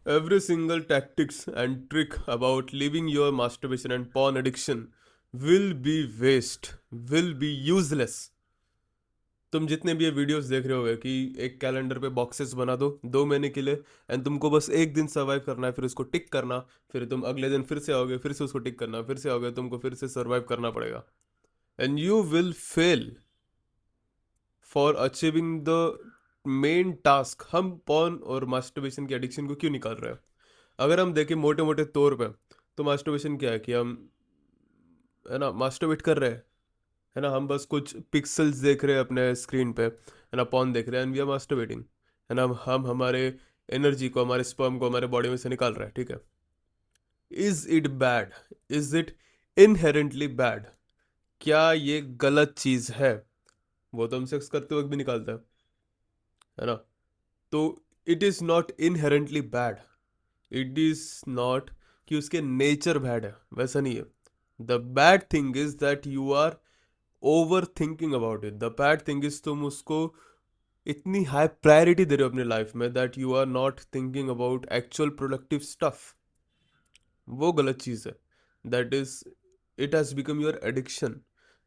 Every single tactics and trick about leaving your masturbation and porn addiction will be waste, will be useless. तुम जितने भी ये videos देख रहे होगे कि एक कैलेंडर पे बॉक्सेस बना दो 2 महीने के लिए, एंड तुमको बस एक दिन सर्वाइव करना है, फिर उसको टिक करना, फिर तुम अगले दिन फिर से आओगे, फिर से उसको टिक करना, फिर से आओगे, तुमको फिर से सर्वाइव करना पड़ेगा, and you will fail for achieving the main task. हम पॉर्न और मास्टरबेशन की एडिक्शन को क्यों निकाल रहे हैं? अगर हम देखें मोटे मोटे तौर पे, तो मास्टरबेशन क्या है कि हम, है ना, मास्टरबेट कर रहे हैं, है ना, हम बस कुछ पिक्सल्स देख रहे हैं अपने स्क्रीन पे, है ना, पॉर्न देख रहे हैं, एंड वी आर मास्टरबेटिंग, है ना, हम हमारे एनर्जी को, हमारे स्पर्म को हमारे बॉडी में से निकाल रहे हैं, ठीक है. Is it bad? Is it inherently bad? क्या ये गलत चीज है? वो तो हम सेक्स करते वक्त भी निकालते हैं, है ना. तो it is not inherently bad. It is not कि उसके नेचर बैड है, वैसा नहीं है. The bad thing is that you are over thinking about it. The bad thing is तुम उसको इतनी हाई प्रायोरिटी दे रहे हो अपने लाइफ में that you are not thinking about actual productive stuff. वो गलत चीज़ है. That is, it has become your addiction.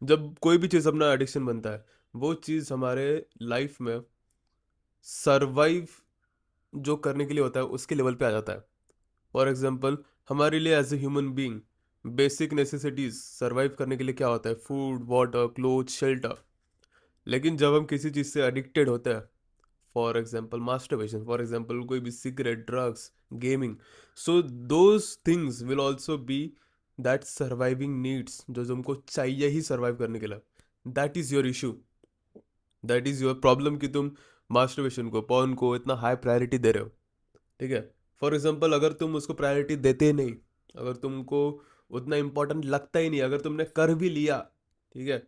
जब कोई भी चीज़ अपना एडिक्शन बनता है, वो चीज़ हमारे लाइफ में सरवाइव जो करने के लिए होता है उसके लेवल पे आ जाता है. फॉर एग्जाम्पल, हमारे लिए as a human being basic necessities survive करने के लिए क्या होता है? Food, water, cloth, shelter. लेकिन जब हम किसी चीज़ से एडिक्टेड होते हैं, for example masturbation, for example कोई भी cigarette, drugs, gaming, so those things will also be that surviving needs जो तुमको चाहिए ही सर्वाइव करने के लिए. That is your issue, that is your problem कि तुम मास्टरबेशन को, पॉर्न को इतना हाई प्रायोरिटी दे रहे हो, ठीक है. फॉर एग्जाम्पल, अगर तुम उसको प्रायोरिटी देते ही नहीं, अगर तुमको उतना इंपॉर्टेंट लगता ही नहीं, अगर तुमने कर भी लिया, ठीक है.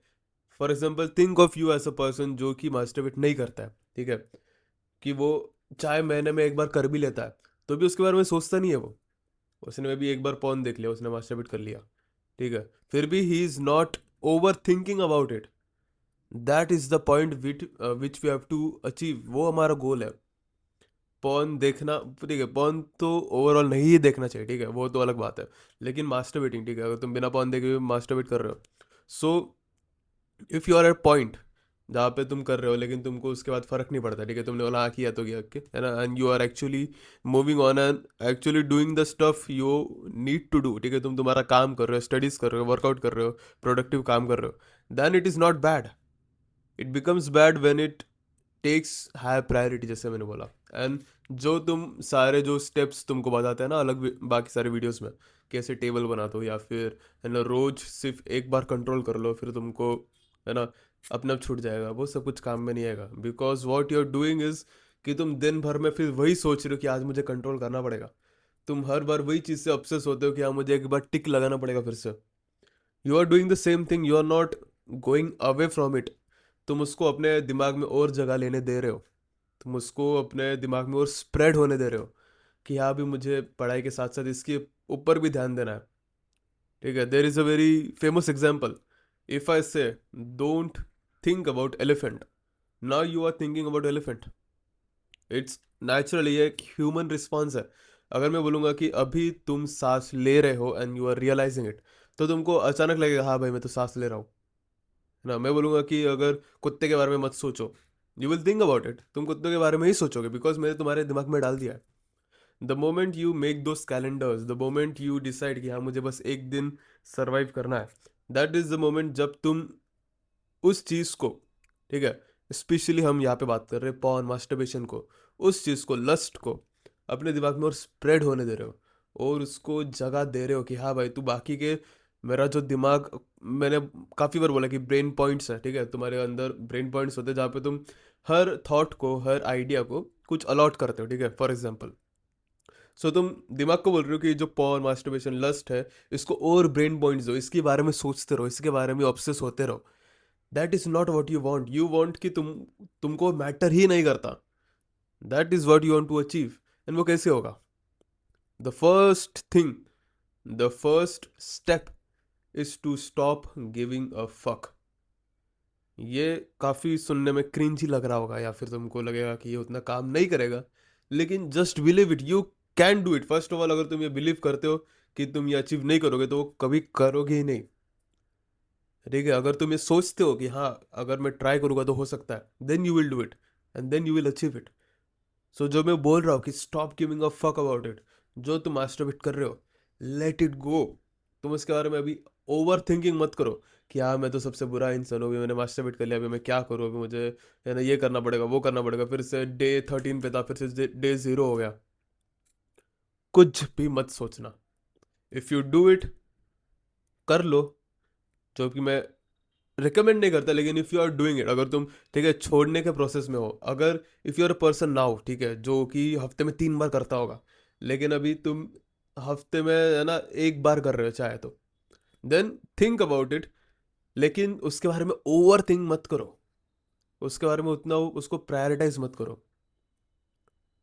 For example, think of you as a person जो कि मास्टरबेट नहीं करता है, ठीक है, कि वो चाहे महीने में एक बार कर भी लेता है, तो भी उसके बारे में सोचता नहीं है वो. उसने भी एक बार पॉन देख लिया, उसने मास्टरबेट कर लिया, ठीक है, फिर भी he is not over thinking about it. That is the point which we have to achieve. वो हमारा गोल है. पॉन देखना, ठीक है, पॉन तो ओवरऑल नहीं ही देखना चाहिए, ठीक है, वो तो अलग बात है. लेकिन मास्टरबेटिंग, ठीक है, अगर तुम बिना पॉन देखे मास्टरबेट कर रहे हो, so if you are at point जहाँ पे तुम कर रहे हो लेकिन तुमको उसके बाद फर्क नहीं पड़ता, ठीक है, तुमने बोला हाँ किया तो किया के, है ना, and you are actually moving on and actually doing the stuff you need to do, ठीक है, तुम तुम्हारा काम कर रहे हो, स्टडीज कर रहे हो, वर्कआउट कर रहे हो, प्रोडक्टिव काम कर रहे हो, then it is not bad. It becomes bad when it takes high priority, जैसे मैंने बोला. एंड जो तुम सारे जो स्टेप्स तुमको बताते हैं ना अलग बाकी सारे वीडियोस में, कैसे टेबल बना दो, या फिर, है ना, रोज सिर्फ एक बार कंट्रोल कर लो, फिर तुमको, है ना, अपने आप छूट जाएगा, वो सब कुछ काम में नहीं आएगा. Because what you are doing is कि तुम दिन भर में फिर वही सोच रहे हो कि आज मुझे कंट्रोल करना पड़ेगा. तुम हर बार वही चीज़ से ऑब्सेस होते हो कि हाँ मुझे एक बार टिक लगाना पड़ेगा फिर से. You are doing the same thing, you are not going away from it. तुम उसको अपने दिमाग में और जगह लेने दे रहे हो. तुम उसको अपने दिमाग में और स्प्रेड होने दे रहे हो कि हाँ भी मुझे पढ़ाई के साथ साथ इसके ऊपर भी ध्यान देना है, ठीक है. There is a very famous example. If I say don't think about elephant, now you are thinking about elephant. It's naturally एक ह्यूमन रिस्पॉन्स है. अगर मैं बोलूँगा कि अभी तुम सांस ले रहे हो and you are realising it, तो तुमको अचानक लगेगा हाँ भाई मैं तो सांस ले रहा हूँ, है ना. मैं बोलूँगा कि अगर कुत्ते के बारे में मत सोचो, you will think about it, तुम कुत्ते के बारे में ही सोचोगे बिकॉज मैंने तुम्हारे दिमाग में डाल दिया है. The moment you make those calendars, the moment you decide कि हाँ मुझे बस एक दिन सर्वाइव करना है, दैट इज द मोमेंट जब तुम उस चीज़ को, ठीक है, स्पेशली हम यहाँ पे बात कर रहे हैं पॉर्न मास्टरबेशन को, उस चीज़ को, लस्ट को अपने दिमाग में और स्प्रेड होने दे रहे हो, और उसको जगह दे रहे हो कि हाँ भाई तू बाकी के, मेरा जो दिमाग, मैंने काफ़ी बार बोला कि ब्रेन पॉइंट्स है, ठीक है, तुम्हारे अंदर ब्रेन पॉइंट्स होते हैं जहाँ पे तुम हर थॉट को, हर आइडिया को कुछ अलॉट करते हो, ठीक है. फॉर एग्जाम्पल, सो तुम दिमाग को बोल रहे हो कि जो पॉर्न मास्टरबेशन लस्ट है, इसको और ब्रेन पॉइंट्स दो, इसके बारे में सोचते रहो, इसके बारे में ऑब्सेस होते रहो. That is not what you want. You want कि तुमको मैटर ही नहीं करता. That is what you want to achieve. And वो कैसे होगा? The first thing, the first step is to stop giving a fuck. ये काफ़ी सुनने में क्रिंजी लग रहा होगा, या फिर तुमको लगेगा कि ये उतना काम नहीं करेगा, लेकिन just believe it, you can do it. First of all, अगर तुम ये बिलीव करते हो कि तुम ये अचीव नहीं करोगे तो वो कभी करोगे ही नहीं। ठीक है, अगर तुम ये सोचते हो कि हाँ अगर मैं ट्राई करूंगा तो हो सकता है, then you will do it and then you will achieve it. So जो मैं बोल रहा हूँ कि stop giving a fuck about it. जो तुम मास्टरबेट कर रहे हो, लेट इट गो। तुम उसके बारे में अभी ओवर थिंकिंग मत करो कि हाँ मैं तो सबसे बुरा इंसान हूँ, अभी मैंने मास्टरबेट कर लिया, अभी मैं क्या करूँ, अभी मुझे है ना ये करना पड़ेगा वो करना पड़ेगा, फिर से डे 13 पे था, फिर से डे 0 हो गया। कुछ भी मत सोचना। इफ यू डू इट, कर लो। जो कि मैं रिकमेंड नहीं करता, लेकिन if you are doing it, अगर तुम ठीक है छोड़ने के प्रोसेस में हो, अगर if you are a person now, ठीक है, जो कि हफ्ते में 3 बार करता होगा, लेकिन अभी तुम हफ्ते में है ना एक बार कर रहे हो चाहे तो, देन थिंक अबाउट इट। लेकिन उसके बारे में ओवर थिंक मत करो, उसके बारे में उतना उसको प्रायोरिटाइज मत करो।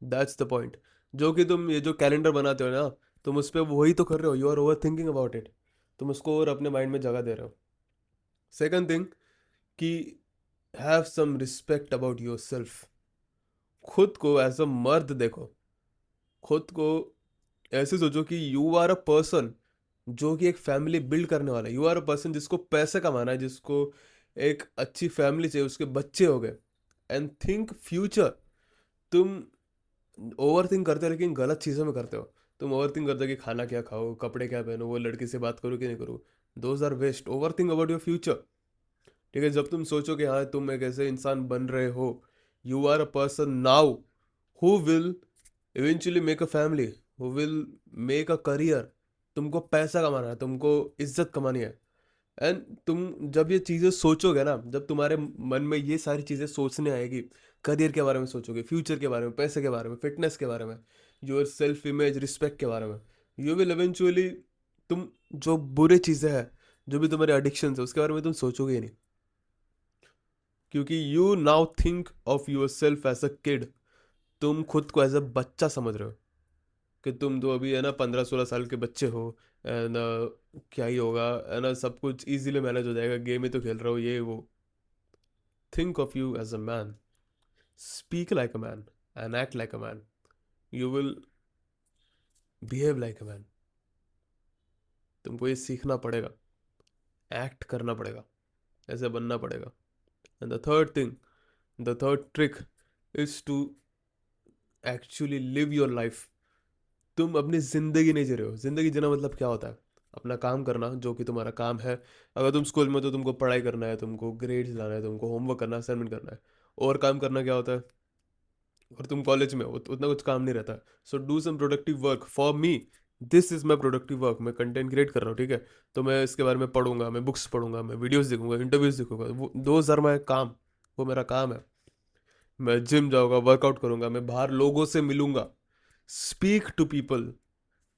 That's the point. जो कि तुम ये जो कैलेंडर बनाते हो ना, तुम उस पर वही तो कर रहे हो, you are over thinking about it. तुम उसको और अपने माइंड में जगह दे रहे हो। सेकंड थिंग कि have some respect about yourself. खुद को एज अ मर्द देखो। खुद को ऐसे सोचो कि यू आर अ पर्सन जो कि एक फैमिली बिल्ड करने वाला है। यू आर अ पर्सन जिसको पैसे कमाना है, जिसको एक अच्छी फैमिली चाहिए, उसके बच्चे हो गए। And think future. तुम ओवर थिंक करते हो लेकिन गलत चीज़ों में करते हो। तुम ओवर थिंक करते हो कि खाना क्या खाओ, कपड़े क्या पहनो, वो लड़की से बात करूँ कि नहीं करूँ। Those are waste. Over think about your future. ठीक है, जब तुम सोचो कि हाँ तुम एक ऐसे इंसान बन रहे हो, you are a person now who will eventually make a family, who will make a career. तुमको पैसा कमाना है, तुमको इज्जत कमानी है। एंड तुम जब ये चीज़ें सोचोगे ना, जब तुम्हारे मन में ये सारी चीज़ें सोचने आएगी, करियर के बारे में सोचोगे, फ्यूचर के बारे में, पैसे के बारे में, फिटनेस के बारे में, योर सेल्फ इमेज, रिस्पेक्ट के बारे में, यू विल इवेंचुअली, तुम जो बुरे चीज़ें हैं, जो भी तुम्हारे एडिक्शन है, उसके बारे में तुम सोचोगे ही नहीं। क्योंकि you now think of yourself as a kid. तुम खुद को एज अ बच्चा समझ रहे हो कि तुम तो अभी है ना 15-16 साल के बच्चे हो। एंड क्या ही होगा, है ना, सब कुछ इजीली मैनेज हो जाएगा, गेम ही तो खेल रहा हो, ये वो। Think of you as a man, speak like a man and act like a man. You will behave like a man. तुमको ये सीखना पड़ेगा, एक्ट करना पड़ेगा, ऐसे बनना पड़ेगा। And the third thing, the third trick is to actually live your life. तुम अपनी जिंदगी नहीं जी रहे हो। जिंदगी जीना मतलब क्या होता है? अपना काम करना, जो कि तुम्हारा काम है। अगर तुम स्कूल में हो तो तुमको पढ़ाई करना है, तुमको ग्रेड्स लाना है, तुमको होमवर्क करना है, असाइनमेंट करना है। और काम करना क्या होता है? और तुम कॉलेज में हो उतना कुछ काम नहीं रहता। So do some productive work. For me this is my productive work. मैं कंटेंट क्रिएट कर रहा हूँ, ठीक है, तो मैं इसके बारे में पढ़ूंगा, मैं बुक्स पढ़ूंगा, मैं वीडियोस देखूंगा, इंटरव्यूज देखूंगा, वो 2 माई काम, वो मेरा काम है। मैं जिम जाऊंगा, वर्कआउट करूंगा, मैं बाहर लोगों से मिलूंगा, speak to people.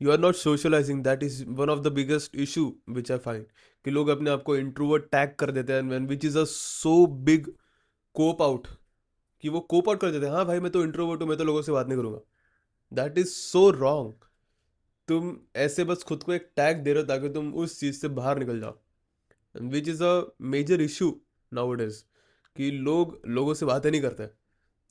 You are not socialising, that is one of the biggest issue which I find. कि लोग अपने आप को इंट्रोवर्ट टैग कर देते हैं, which is a so big cope out. कि वो कोप आउट कर देते हैं, हाँ भाई मैं तो इंट्रोवर्ट हूँ, मैं तो लोगों से बात नहीं करूंगा। That is so wrong. तुम ऐसे बस खुद को एक टैग दे रहे हो ताकि तुम उस चीज से बाहर निकल जाओ, which is a major issue now it is. कि लोग लोगों से बातें नहीं करते।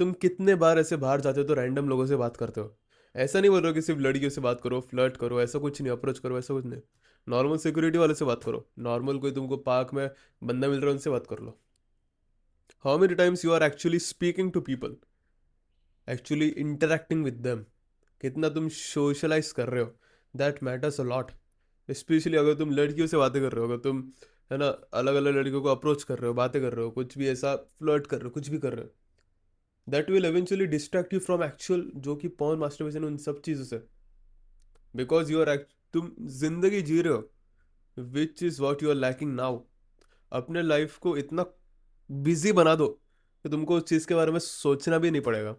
तुम कितने बार ऐसे बाहर जाते हो तो रैंडम लोगों से बात करते हो? ऐसा नहीं बोल रहा कि सिर्फ लड़कियों से बात करो, फ्लर्ट करो, ऐसा कुछ नहीं, अप्रोच करो, ऐसा कुछ नहीं। नॉर्मल सिक्योरिटी वाले से बात करो, नॉर्मल कोई तुमको पार्क में बंदा मिल रहा है उनसे बात कर लो। How many times you are actually speaking to people, actually interacting with them? कितना तुम सोशलाइज कर रहे हो? That matters a lot. Specially अगर तुम लड़कियों से बातें कर रहे हो, अगर तुम है ना अलग अलग लड़कियों को अप्रोच कर रहे हो, बातें कर रहे हो, कुछ भी ऐसा फ्लर्ट कर रहे हो, कुछ भी कर रहे हो, that will eventually distract you from actual जो कि पॉर्न, मास्टरबेशन, उन सब चीज़ों से। बिकॉज यू आर, तुम जिंदगी जी रहे हो, which is what you are lacking now. अपने लाइफ को इतना बिजी बना दो कि तुमको उस चीज़ के बारे में सोचना भी नहीं पड़ेगा।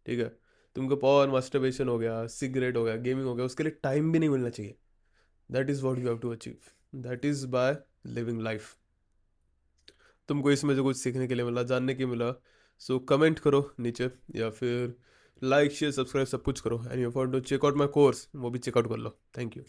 ठीक है, तुमको पॉर्न, मास्टरबेशन हो गया, सिगरेट हो गया, गेमिंग हो गया, उसके लिए टाइम भी नहीं मिलना चाहिए। That is what you have to achieve. That is by living life. तुमको इसमें जो कुछ सीखने के लिए मिला, जानने के मिला, सो कमेंट करो नीचे, या फिर लाइक शेयर सब्सक्राइब सब कुछ करो। And you for to check out my course, वो भी चेकआउट कर लो। Thank you.